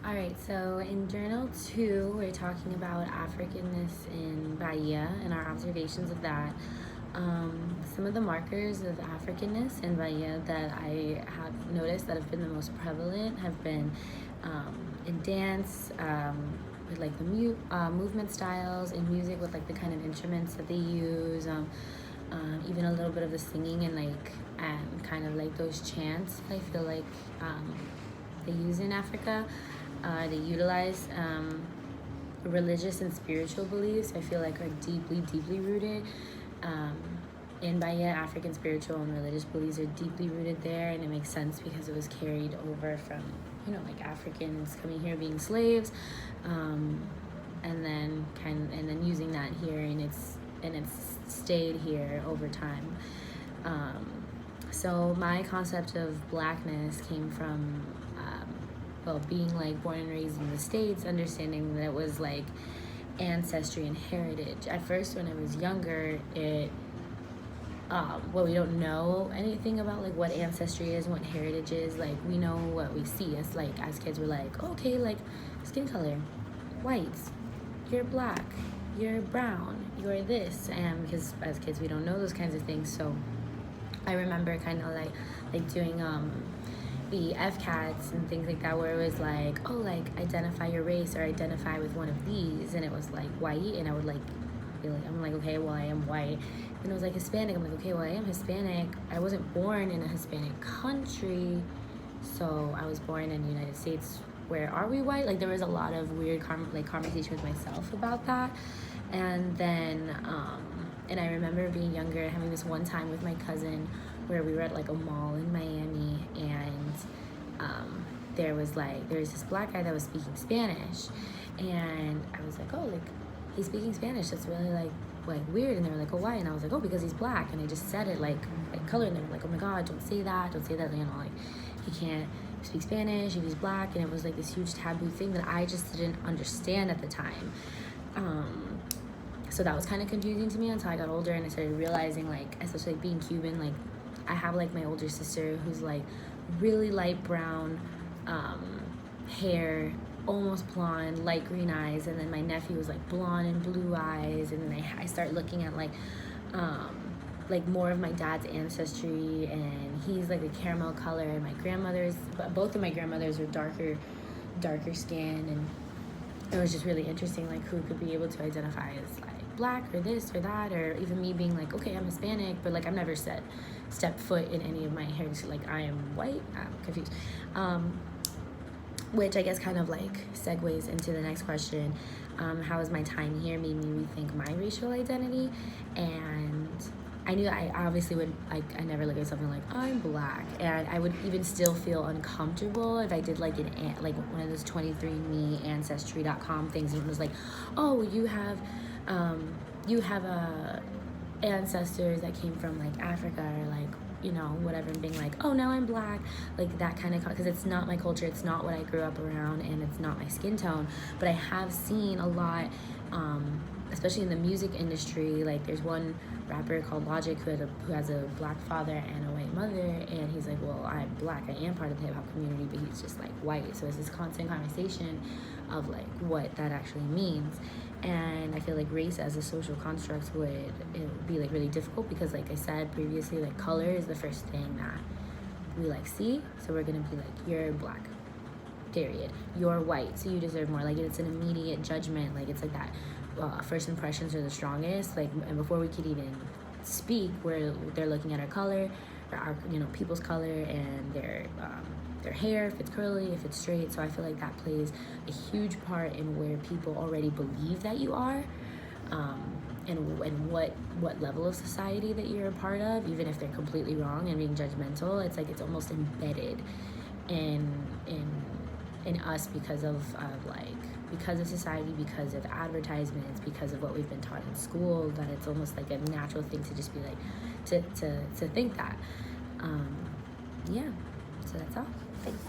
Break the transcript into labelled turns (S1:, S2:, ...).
S1: Alright, so in Journal 2, we're talking about Africanness in Bahia and our observations of that. Some of the markers of Africanness in Bahia that I have noticed that have been the most prevalent have been in dance, with like the movement styles, in music with like the kind of instruments that they use, even a little bit of the singing and kind of like those chants I feel like they use in Africa. They utilize religious and spiritual beliefs I feel like are deeply, deeply rooted. In Bahia, African spiritual and religious beliefs are deeply rooted there, and it makes sense because it was carried over from, like Africans coming here being slaves, and then using that here, and it's stayed here over time. So my concept of blackness came from being like born and raised in the States, understanding that it was like ancestry and heritage. At first, when I was younger, we don't know anything about like what ancestry is and what heritage is. Like, we know what we see. As kids, we're like, oh, okay, like skin color, white, you're black, you're brown, you're this, and because as kids we don't know those kinds of things. So I remember kind of like doing the FCATs and things like that, where it was like, oh, like identify your race or identify with one of these, and it was like white, and I would like be like, I'm like, okay, well, I am white. And it was like Hispanic, I'm like, okay, well, I am Hispanic. I wasn't born in a Hispanic country, so I was born in the United States. Where are we white? Like, there was a lot of weird conversation with myself about that. And then and I remember being younger and having this one time with my cousin where we were at like a mall in Miami, and there was this black guy that was speaking Spanish, and I was like, oh, like he's speaking Spanish, that's really like weird. And they were like, oh, why? And I was like, oh, because he's black. And I just said it like color, and they were like, oh my god, don't say that, like he can't speak Spanish if he's black. And it was like this huge taboo thing that I just didn't understand at the time. So that was kind of confusing to me until I got older and I started realizing, like, especially like being Cuban, like I have like my older sister who's like really light brown hair, almost blonde, light green eyes, and then my nephew was like blonde and blue eyes. And then I start looking at like more of my dad's ancestry, and he's like a caramel color, and both of my grandmothers were darker skin, and it was just really interesting, like who could be able to identify as like black or this or that, or even me being like, okay, I'm Hispanic, but like I've never stepped foot in any of my heritage, like I am white. I'm confused. Which I guess kind of like segues into the next question. How has my time here made me rethink my racial identity? And I knew I obviously would, I never look at something like, I'm black, and I would even still feel uncomfortable if I did like one of those 23andMe Ancestry.com things, and it was like, oh, you have ancestors that came from like Africa, or like whatever, and being like, oh, now I'm black, like that kind of, because it's not my culture, it's not what I grew up around, and it's not my skin tone. But I have seen a lot, especially in the music industry. Like there's one rapper called Logic who has a black father and a white mother, and he's like, well, I'm black, I am part of the hip-hop community, but he's just like white. So it's this constant conversation of like what that actually means. And I feel like race as a social construct would be like really difficult, because like I said previously, like color is the first thing that we like see. So we're gonna be like, you're black, period, you're white, so you deserve more. Like it's an immediate judgment. Like it's like that first impressions are the strongest, like, and before we could even speak, they're looking at our color, or our people's color, and their hair, if it's curly, if it's straight. So I feel like that plays a huge part in where people already believe that you are, and what level of society that you're a part of, even if they're completely wrong and being judgmental. It's like it's almost embedded in us because of society, because of advertisements, because of what we've been taught in school, that it's almost like a natural thing to just be like to think that. Yeah, so that's all. Thanks.